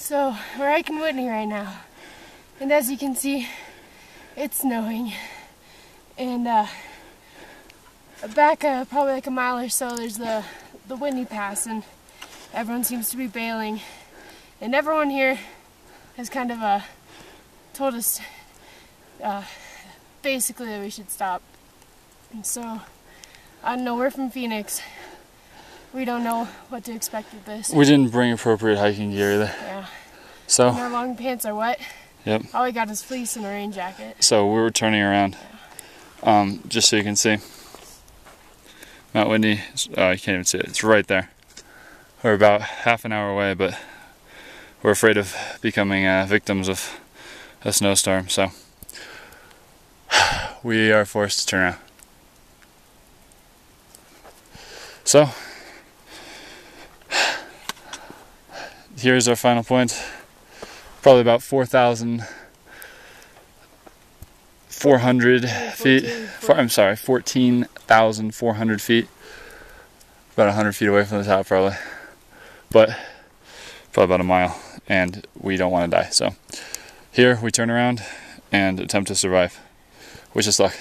So we're hiking Whitney right now, and as you can see, it's snowing. And back probably like a mile or so, there's the Whitney Pass, and everyone seems to be bailing. And everyone here has kind of told us basically that we should stop. And so, I don't know, we're from Phoenix. We don't know what to expect with this. We didn't bring appropriate hiking gear either. Yeah. So. And our long pants are wet. Yep. All we got is fleece and a rain jacket. So we were turning around. Yeah. Just so you can see. Mount Whitney, you can't even see it. It's right there. We're about half an hour away, but we're afraid of becoming victims of a snowstorm, so we are forced to turn around. So, here's our final point. Probably about 4,400 feet. I'm sorry, 14,400 feet. About 100 feet away from the top, probably. But probably about a mile, and we don't want to die. So here we turn around and attempt to survive. Wish us luck.